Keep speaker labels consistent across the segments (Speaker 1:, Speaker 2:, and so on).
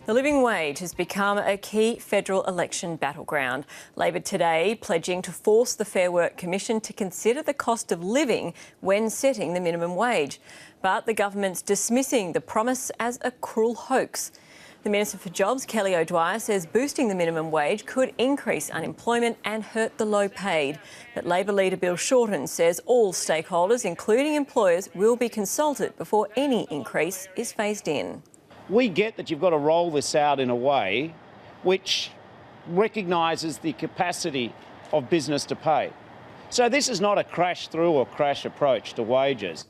Speaker 1: The living wage has become a key federal election battleground. Labor today pledging to force the Fair Work Commission to consider the cost of living when setting the minimum wage. But the government's dismissing the promise as a cruel hoax. The Minister for Jobs, Kelly O'Dwyer, says boosting the minimum wage could increase unemployment and hurt the low paid. But Labor leader Bill Shorten says all stakeholders, including employers, will be consulted before any increase is phased in.
Speaker 2: We get that you've got to roll this out in a way which recognises the capacity of business to pay. So this is not a crash through or crash approach to wages.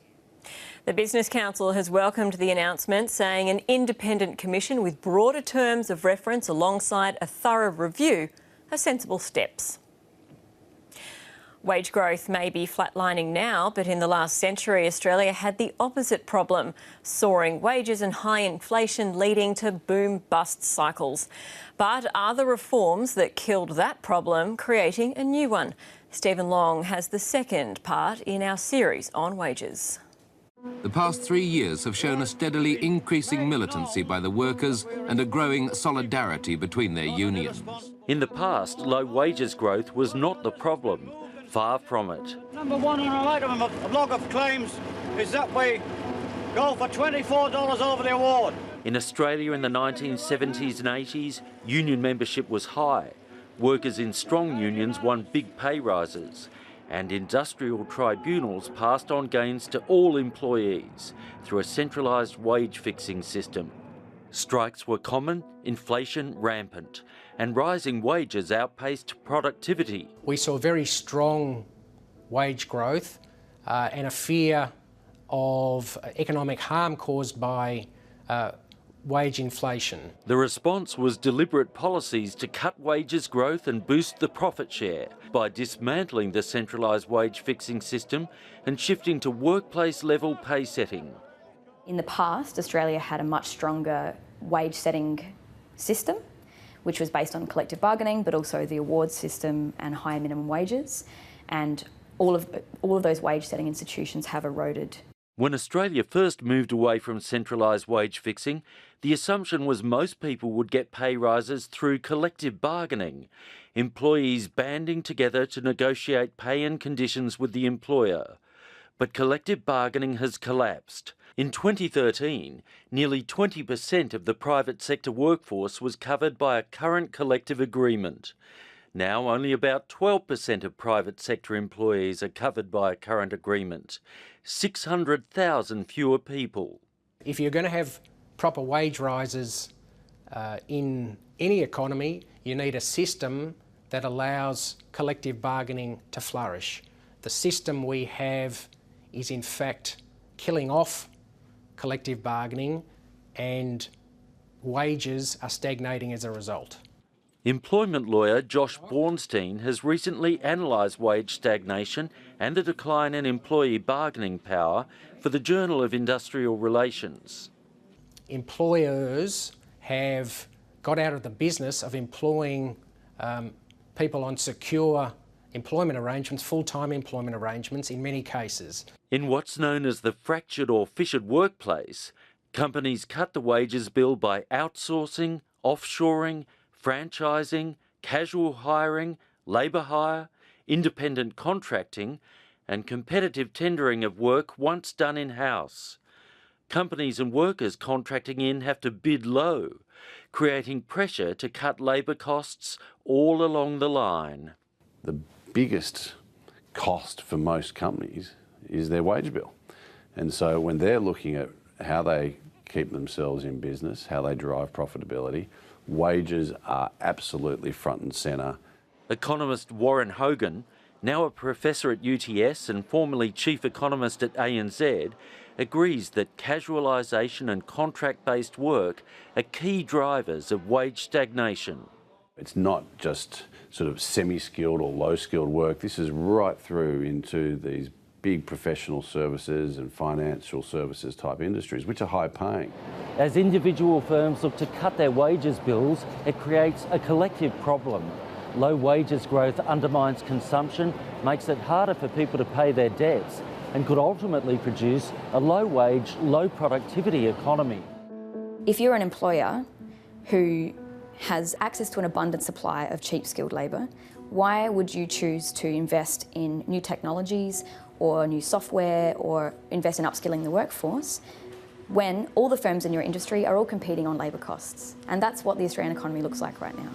Speaker 1: The Business Council has welcomed the announcement, saying an independent commission with broader terms of reference alongside a thorough review are sensible steps. Wage growth may be flatlining now, but in the last century, Australia had the opposite problem, soaring wages and high inflation leading to boom-bust cycles. But are the reforms that killed that problem creating a new one? Stephen Long has the second part in our series on wages.
Speaker 3: The past 3 years have shown a steadily increasing militancy by the workers and a growing solidarity between their unions.
Speaker 4: In the past, low wages growth was not the problem. Far from it.
Speaker 5: Number one on our item of a block of claims is that we go for $24 over the award.
Speaker 4: In Australia in the 1970s and 80s, union membership was high. Workers in strong unions won big pay rises, and industrial tribunals passed on gains to all employees through a centralised wage fixing system. Strikes were common, inflation rampant, and rising wages outpaced productivity.
Speaker 6: We saw very strong wage growth and a fear of economic harm caused by wage inflation.
Speaker 4: The response was deliberate policies to cut wages growth and boost the profit share by dismantling the centralised wage fixing system and shifting to workplace level pay setting.
Speaker 7: In the past, Australia had a much stronger wage setting system, which was based on collective bargaining, but also the awards system and higher minimum wages. And all of those wage setting institutions have eroded.
Speaker 4: When Australia first moved away from centralised wage fixing, the assumption was most people would get pay rises through collective bargaining, employees banding together to negotiate pay and conditions with the employer. But collective bargaining has collapsed. In 2013, nearly 20% of the private sector workforce was covered by a current collective agreement. Now only about 12% of private sector employees are covered by a current agreement. 600,000 fewer people.
Speaker 6: If you're going to have proper wage rises in any economy, you need a system that allows collective bargaining to flourish. The system we have is in fact killing off collective bargaining, and wages are stagnating as a result.
Speaker 4: Employment lawyer Josh Bornstein has recently analysed wage stagnation and the decline in employee bargaining power for the Journal of Industrial Relations.
Speaker 6: Employers have got out of the business of employing people on secure employment arrangements, full-time employment arrangements in many cases.
Speaker 4: In what's known as the fractured or fissured workplace, companies cut the wages bill by outsourcing, offshoring, franchising, casual hiring, labour hire, independent contracting, and competitive tendering of work once done in-house. Companies and workers contracting in have to bid low, creating pressure to cut labour costs all along the line.
Speaker 8: The biggest cost for most companies is their wage bill. And so when they're looking at how they keep themselves in business, how they drive profitability, wages are absolutely front and centre.
Speaker 4: Economist Warren Hogan, now a professor at UTS and formerly chief economist at ANZ, agrees that casualisation and contract-based work are key drivers of wage stagnation.
Speaker 8: It's not just sort of semi-skilled or low-skilled work. This is right through into these big professional services and financial services type industries, which are high paying.
Speaker 9: As individual firms look to cut their wages bills, it creates a collective problem. Low wages growth undermines consumption, makes it harder for people to pay their debts, and could ultimately produce a low-wage, low-productivity economy.
Speaker 7: If you're an employer, who has access to an abundant supply of cheap skilled labour, why would you choose to invest in new technologies or new software or invest in upskilling the workforce when all the firms in your industry are all competing on labour costs? And that's what the Australian economy looks like right now.